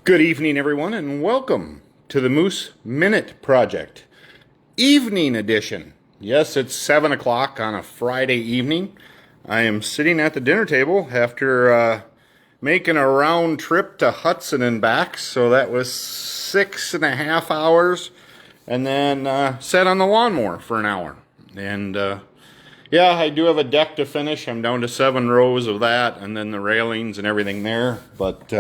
Good evening, everyone, and welcome to the Moose Minute Project, evening edition. Yes, it's 7 o'clock on a Friday evening. I am sitting at the dinner table after making a round trip to Hudson and back, so that was 6.5 hours, and then sat on the lawnmower for an hour. And yeah, I do have a deck to finish. I'm down to 7 rows of that, and then the railings and everything there, but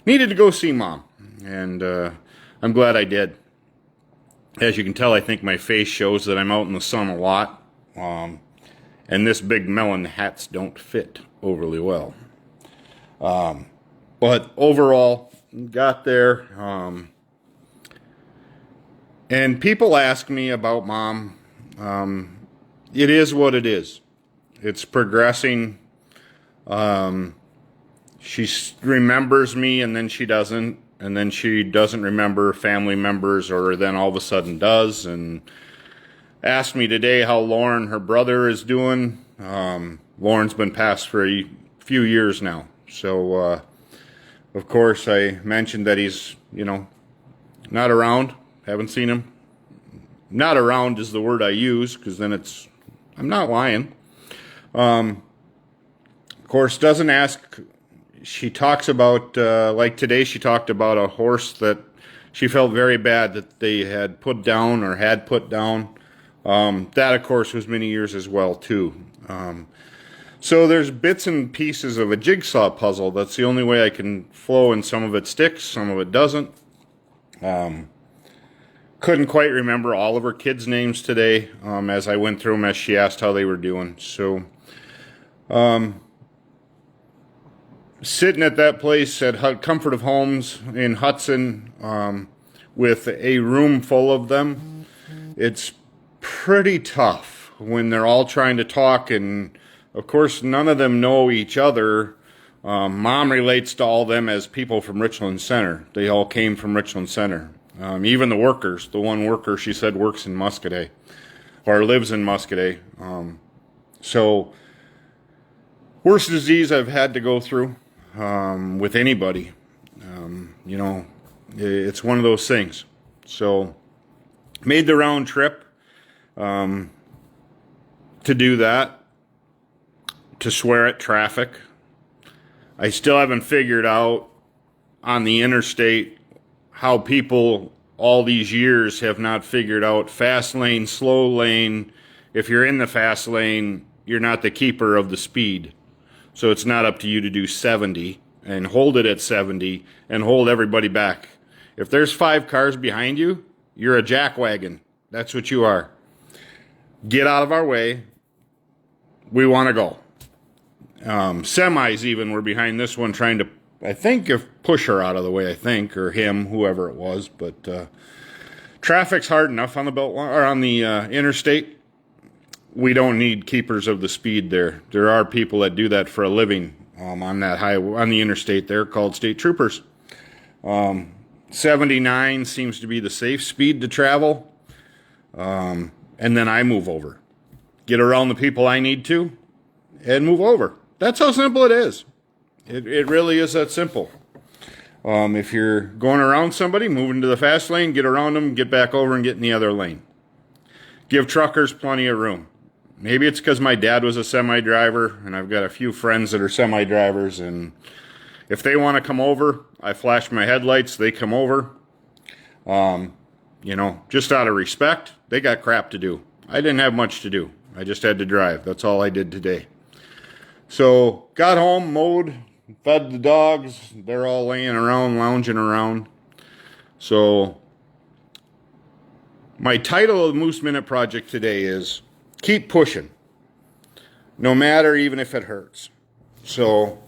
needed to go see Mom, and I'm glad I did. As you can tell, I think my face shows that I'm out in the sun a lot, and this big melon hats don't fit overly well. But overall, got there, and people ask me about Mom. It is what it is. It's progressing. She remembers me, and then she doesn't, and then she doesn't remember family members, or then all of a sudden does, and asked me today how Lauren, her brother, is doing. Lauren's been passed for a few years now, so of course I mentioned that he's, not around, haven't seen him. Not around is the word I use, because then I'm not lying. Of course, doesn't ask. She talks about, like today, she talked about a horse that she felt very bad that they had put down or had put down. That, of course, was many years as well, too. So there's bits and pieces of a jigsaw puzzle. That's the only way I can flow, and some of it sticks, some of it doesn't. Couldn't quite remember all of her kids' names today as I went through them, as she asked how they were doing. So, sitting at that place at Comfort of Homes in Hudson with a room full of them, it's pretty tough when they're all trying to talk, and of course none of them know each other. Mom relates to all of them as people from Richland Center. They all came from Richland Center. Even the workers, the one worker she said works in Muscadet, or lives in Muscadet. So, worst disease I've had to go through with anybody. It's one of those things. So, made the round trip to do that, to swear at traffic. I still haven't figured out on the interstate how people all these years have not figured out fast lane, slow lane. If you're in the fast lane, you're not the keeper of the speed. So it's not up to you to do 70 and hold it at 70 and hold everybody back. If there's 5 cars behind you, you're a jackwagon. That's what you are. Get out of our way. We want to go. Semis even were behind this one trying to, I think, push her out of the way, or him, whoever it was. But traffic's hard enough on the or on the interstate. We don't need keepers of the speed there. There are people that do that for a living on that highway, on the interstate there, called state troopers. 79 seems to be the safe speed to travel. And then I move over. Get around the people I need to and move over. That's how simple it is. It really is that simple. If you're going around somebody, move into the fast lane, get around them, get back over and get in the other lane. Give truckers plenty of room. Maybe it's because my dad was a semi-driver, and I've got a few friends that are semi-drivers, and if they want to come over, I flash my headlights, they come over. Just out of respect, they got crap to do. I didn't have much to do. I just had to drive. That's all I did today. So, got home, mowed, fed the dogs. They're all laying around, lounging around. So, my title of the Moose Minute Project today is Keep Pushing, no matter even if it hurts. So,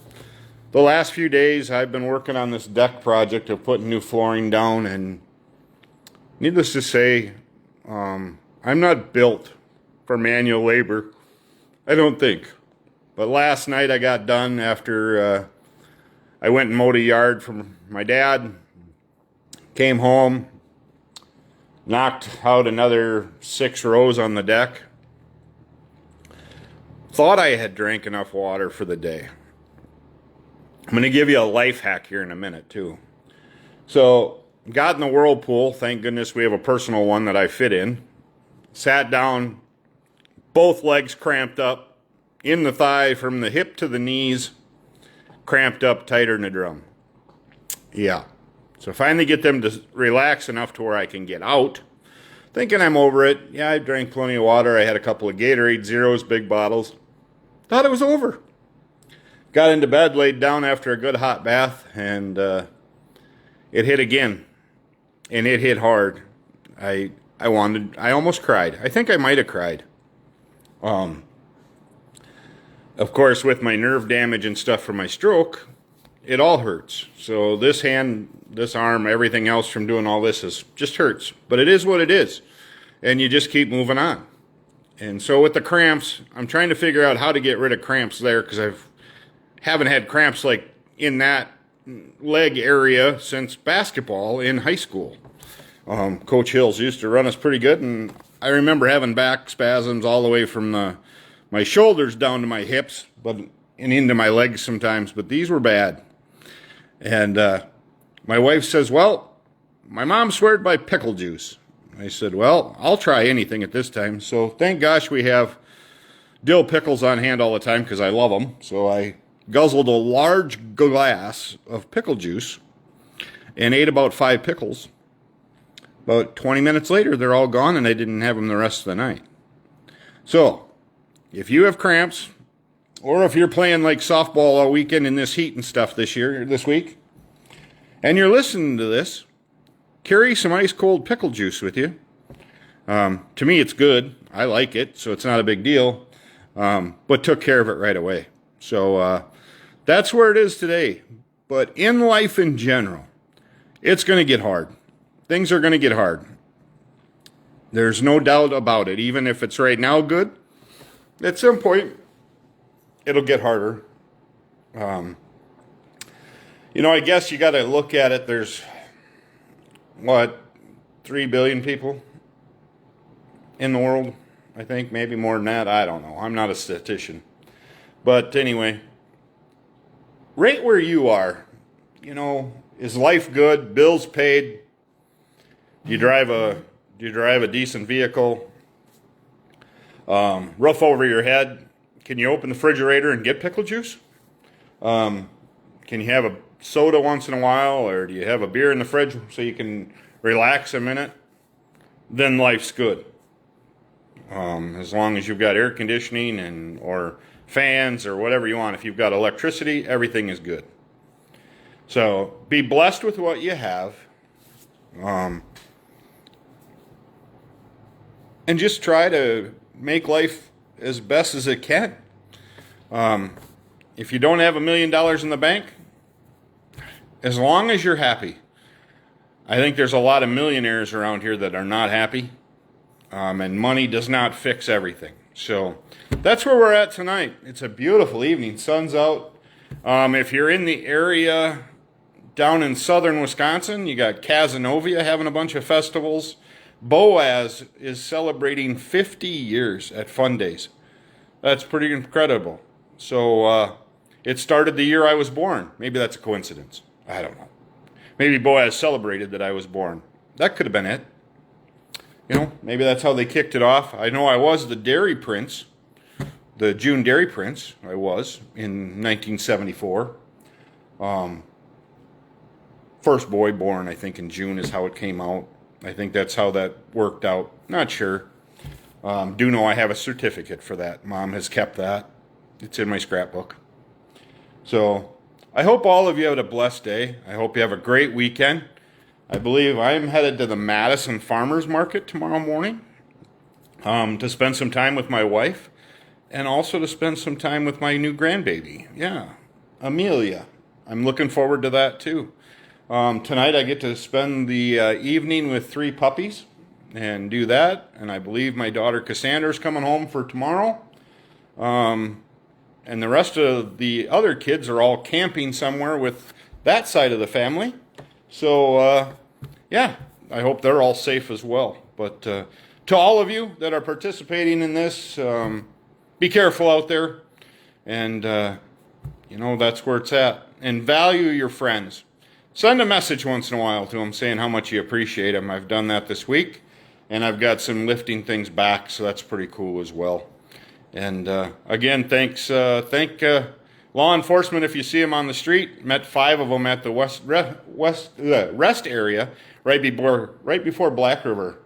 the last few days I've been working on this deck project of putting new flooring down, and needless to say, I'm not built for manual labor. I don't think. But last night I got done after I went and mowed a yard for my dad, came home, knocked out another 6 rows on the deck. Thought I had drank enough water for the day. I'm going to give you a life hack here in a minute, too. So got in the whirlpool. Thank goodness we have a personal one that I fit in. Sat down, both legs cramped up, in the thigh from the hip to the knees, cramped up tighter than a drum. Yeah. So finally get them to relax enough to where I can get out. Thinking I'm over it. Yeah, I drank plenty of water. I had a couple of Gatorade Zeros, big bottles. Thought it was over. Got into bed, laid down after a good hot bath, and it hit again. And it hit hard. I almost cried. I think I might have cried. Of course, with my nerve damage and stuff from my stroke, it all hurts. So this hand, this arm, everything else from doing all this just hurts. But it is what it is. And you just keep moving on. And so with the cramps, I'm trying to figure out how to get rid of cramps there because I haven't had cramps like in that leg area since basketball in high school. Coach Hills used to run us pretty good, and I remember having back spasms all the way from my shoulders down to my hips, and into my legs sometimes, but these were bad. And my wife says, well, my mom swears by pickle juice. I said, well, I'll try anything at this time. So thank gosh we have dill pickles on hand all the time because I love them. So I guzzled a large glass of pickle juice and ate about 5 pickles. About 20 minutes later, they're all gone, and I didn't have them the rest of the night. So if you have cramps, or if you're playing like softball all weekend in this heat and stuff this week, and you're listening to this, carry some ice cold pickle juice with you. To me, it's good. I like it, so it's not a big deal. But took care of it right away. So that's where it is today. But in life in general, it's going to get hard. Things are going to get hard. There's no doubt about it. Even if it's right now good, at some point, it'll get harder. I guess you got to look at it. There's, 3 billion people in the world? I think maybe more than that. I don't know. I'm not a statistician. But anyway, right where you are, is life good? Bills paid? Do you drive a decent vehicle? Roof over your head? Can you open the refrigerator and get pickle juice? Can you have a soda once in a while, or do you have a beer in the fridge so you can relax a minute? Then life's good. As long as you've got air conditioning or fans or whatever you want. If you've got electricity, everything is good. So be blessed with what you have. And just try to make life as best as it can. If you don't have $1 million in the bank, as long as you're happy. I think there's a lot of millionaires around here that are not happy. And money does not fix everything. So that's where we're at tonight. It's a beautiful evening. Sun's out. If you're in the area down in southern Wisconsin, you got Cazenovia having a bunch of festivals. Boaz is celebrating 50 years at Fun Days. That's pretty incredible. So it started the year I was born. Maybe that's a coincidence. I don't know. Maybe Boaz celebrated that I was born. That could have been it. Maybe that's how they kicked it off. I know I was the Dairy Prince, the June Dairy Prince. I was in 1974. First boy born, I think, in June is how it came out. I think that's how that worked out. Not sure. Do know I have a certificate for that. Mom has kept that. It's in my scrapbook. So I hope all of you have a blessed day. I hope you have a great weekend. I believe I'm headed to the Madison Farmers Market tomorrow morning to spend some time with my wife and also to spend some time with my new grandbaby. Yeah, Amelia. I'm looking forward to that too. Tonight I get to spend the evening with 3 puppies and do that. And I believe my daughter Cassandra's coming home for tomorrow. And the rest of the other kids are all camping somewhere with that side of the family. So, yeah, I hope they're all safe as well. But to all of you that are participating in this, be careful out there. And, that's where it's at. And value your friends. send a message once in a while to them saying how much you appreciate them. I've done that this week, and I've got some lifting things back, so that's pretty cool as well. And again, thank law enforcement if you see them on the street. Met 5 of them at the rest area right before Black River.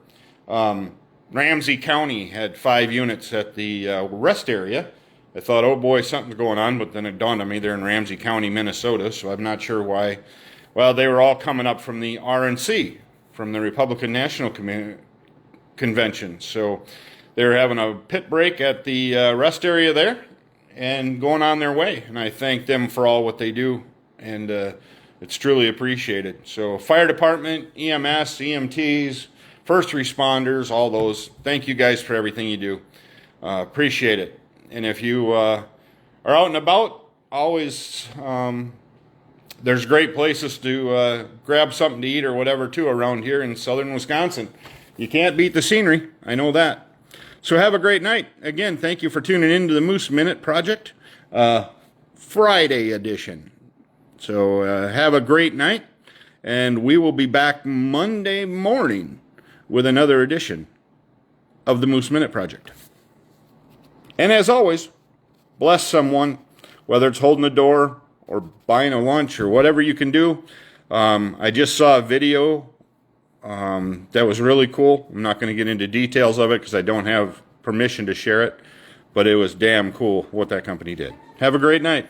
Ramsey County had 5 units at the rest area. I thought, oh boy, something's going on, but then it dawned on me they're in Ramsey County, Minnesota, so I'm not sure why. Well, they were all coming up from the RNC, from the Republican National Convention. So they were having a pit break at the rest area there and going on their way. And I thank them for all what they do, and it's truly appreciated. So fire department, EMS, EMTs, first responders, all those, thank you guys for everything you do. Appreciate it. And if you are out and about, always there's great places to grab something to eat or whatever too around here in southern Wisconsin. You can't beat the scenery, I know that. So have a great night. Again, thank you for tuning in to the Moose Minute Project, Friday edition. So have a great night, and we will be back Monday morning with another edition of the Moose Minute Project. And as always, bless someone, whether it's holding the door or buying a lunch or whatever you can do. I just saw a video that was really cool. I'm not going to get into details of it because I don't have permission to share it, but it was damn cool what that company did. Have a great night.